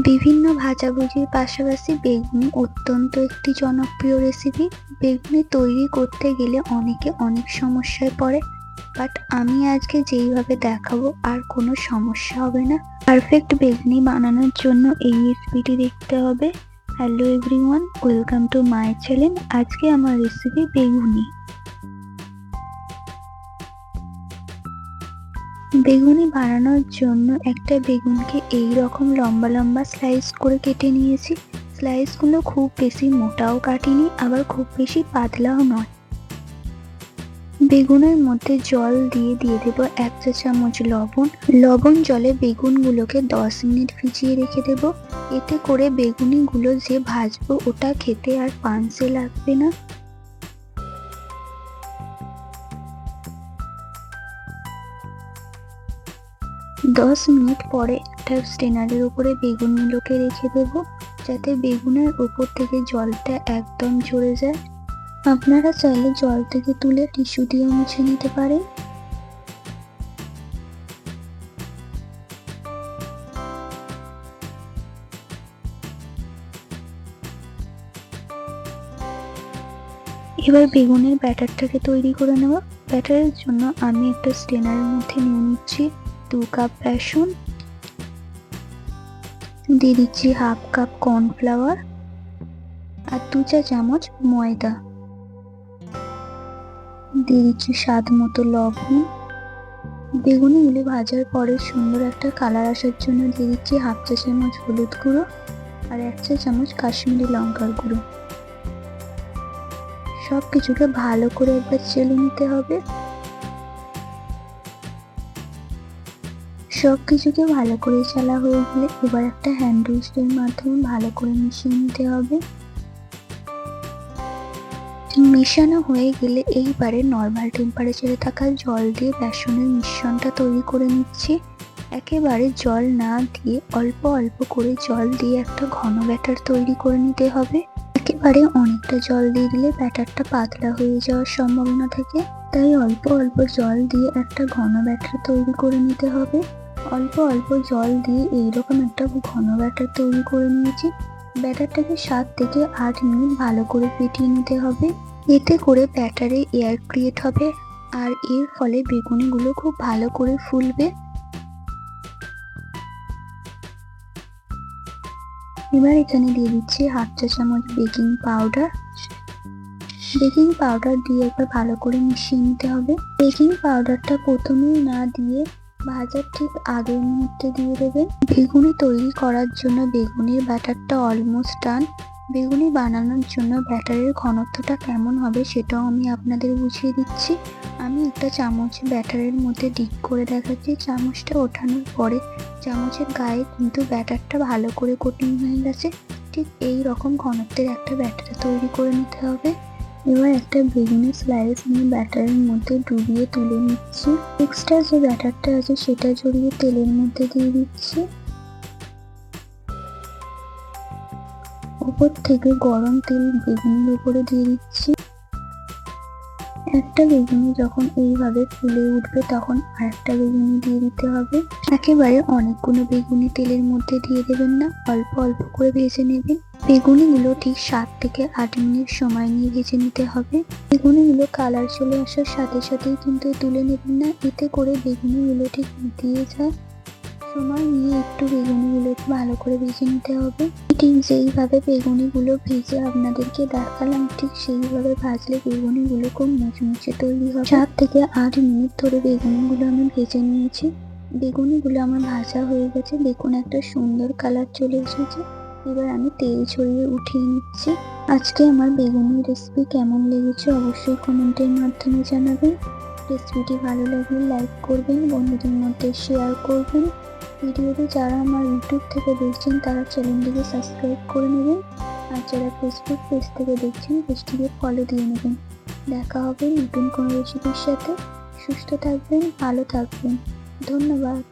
বিভিন্ন ভাজাভুজির পাশাপাশি বেগুনি অত্যন্ত একটি জনপ্রিয় রেসিপি। বেগুনি তৈরি করতে গেলে অনেকে অনেক সমস্যায় পড়ে, বাট আমি আজকে যেইভাবে দেখাবো আর কোনো সমস্যা হবে না। পারফেক্ট বেগুনি বানানোর জন্য এই রেসিপিটি দেখতে হবে। Hello everyone, welcome to my channel. আজকে আমার রেসিপি বেগুনি। বেগুনি বানানোর জন্য একটা বেগুনকে এই রকম লম্বা লম্বা স্লাইস করে কেটে নিয়েছি। স্লাইসগুলো খুব বেশি মোটাও কাটিনি, আবার খুব বেশি পাতলাও নয়। বেগুনের মধ্যে জল দিয়ে দেব 1 চা চামচ লবণ। লবণ জলে বেগুনগুলোকে 10 মিনিট ভিজিয়ে রেখে দেব। এতে করে বেগুনিগুলো যে ভাজবো ওটা খেতে আর পানসে লাগবে না। দশ মিনিট পরে একটা স্ট্রেনারের উপরে বেগুনগুলোকে রেখে দেবো, যাতে বেগুনের উপর থেকে জলটা একদম ঝরে যায়। আপনারা চাইলে জল থেকে তুলে টিস্যু দিয়ে মুছে নিতে পারেন। এবার বেগুনের ব্যাটারটাকে তৈরি করে নেব। ব্যাটারের জন্য আমি একটা স্ট্রেনারের মধ্যে নিয়ে নিচ্ছি 2 কাপ বেসন, দিয়ে দিচ্ছি হাফ কাপ কর্নফ্লাওয়ার আর 2 চা চামচ ময়দা, দিয়ে দিচ্ছি স্বাদ মতো লবণ। বেগুনিগুলো ভাজার পরে সুন্দর একটা কালার আসার জন্য দিয়ে দিচ্ছি হাফ চা চামচ হলুদ গুঁড়ো আর 1 চা চামচ কাশ্মীরি লঙ্কার গুঁড়ো। সব কিছুকে ভালো করে একবার চেলে নিতে হবে। সব কিছুকে ভালো করে চালা হয়ে গেলে এবার একটা হ্যান্ড উইস্কের মাধ্যমে ভালো করে মিশিয়ে নিতে হবে। মেশানো হয়ে গেলে এইবারে নর্মাল টেম্পারেচারে থাকা জল দিয়ে বেসনের মিশ্রণটা তৈরি করে নিচ্ছি। একেবারে জল না দিয়ে অল্প অল্প করে জল দিয়ে একটা ঘন ব্যাটার তৈরি করে নিতে হবে। একেবারে অনেকটা জল দিয়ে দিলে ব্যাটারটা পাতলা হয়ে যাওয়ার সম্ভাবনা থাকে, তাই অল্প অল্প জল দিয়ে একটা ঘন ব্যাটার তৈরি করে নিতে হবে। অল্প অল্প জল দিয়ে এইরকম একটা ঘন ব্যাটার তৈরি করে নিয়েছি। ব্যাটারটাকে 7 থেকে 8 মিনিট ভালো করে ফেটিয়ে নিতে হবে। এতে করে ব্যাটারে এয়ার ক্রিয়েট হবে আর এর ফলে বেগুনিগুলো খুব ভালো করে ফুলবে। এবার এখানে দিয়ে দিচ্ছি হাফ চা চামচ বেকিং পাউডার। বেকিং পাউডার দিয়ে একবার ভালো করে মিশিয়ে নিতে হবে। বেকিং পাউডারটা প্রথমেই না দিয়ে ভাজার ঠিক আগের মুহূর্তে দিয়ে দেবেন। বেগুনি তৈরি করার জন্য বেগুনির ব্যাটারটা অলমোস্ট ডান। বেগুনি বানানোর জন্য ব্যাটারের ঘনত্বটা কেমন হবে সেটাও আমি আপনাদের বুঝিয়ে দিচ্ছি। আমি একটা চামচ ব্যাটারের মধ্যে ডিপ করে দেখাচ্ছি। চামচটা ওঠানোর পরে চামচের গায়ে কিন্তু ব্যাটারটা ভালো করে কোটিং হয়ে গেছে। ঠিক এই রকম ঘনত্বের একটা ব্যাটার তৈরি করে নিতে হবে। এবার একটা বেগুনের স্লাইস নিয়ে ব্যাটারের মধ্যে ডুবিয়ে তুলে নিচ্ছি। এক্সট্রা যে ব্যাটারটা আছে সেটা জড়িয়ে তেলের মধ্যে দিয়ে দিচ্ছি। উপর থেকে গরম তেল বেগুনের উপরে দিয়ে দিচ্ছি। একটা বেগুনি যখন এইভাবে ফুলে উঠবে তখন আরেকটা বেগুনি দিয়ে দিতে হবে। একেবারে অনেকগুলো বেগুনি তেলের মধ্যে দিয়ে দেবেন না, অল্প অল্প করে ভেজে নেবেন। বেগুনিগুলো ঠিক 7 থেকে 8 মিনিট সময় নিয়ে ভেজে নিতে হবে। বেগুনিগুলো কালার চলে আসার সাথে সাথেই কিন্তু তুলে নেবেন না, এতে করে বেগুনিগুলো ঠিক দিয়ে যায়। সময় নিয়ে একটু বেগুনিগুলোকে ভালো করে ভেজে নিতে হবে। ঠিক যেইভাবে বেগুনিগুলো ভেজে আপনাদেরকে দেখালাম, ঠিক সেইভাবে ভাজলে বেগুনিগুলো খুব মুচমুচে তৈরি হবে। 7 থেকে 8 মিনিট ধরে বেগুনিগুলো আমি ভেজে নিয়েছি। বেগুনিগুলো আমার ভাজা হয়ে গেছে, দেখুন একটা সুন্দর কালার চলে এসেছে। এবার আমি তেল ছড়িয়ে উঠিয়ে নিচ্ছি। আজকে আমার বেগুনি রেসিপি কেমন লেগেছে অবশ্যই কমেন্টের মাধ্যমে জানাবেন। রেসিপিটি ভালো লাগলে লাইক করবেন, বন্ধুদের মধ্যে শেয়ার করবেন। ভিডিওটি যারা আমার ইউটিউব থেকে দেখছেন তারা চ্যানেলটিকে সাবস্ক্রাইব করে নেবেন, আর যারা ফেসবুক পেজ থেকে দেখছেন পেজটিকে ফলো দিয়ে নেবেন। দেখা হবে নতুন কোনো রেসিপির সাথে। সুস্থ থাকবেন, ভালো থাকবেন। ধন্যবাদ।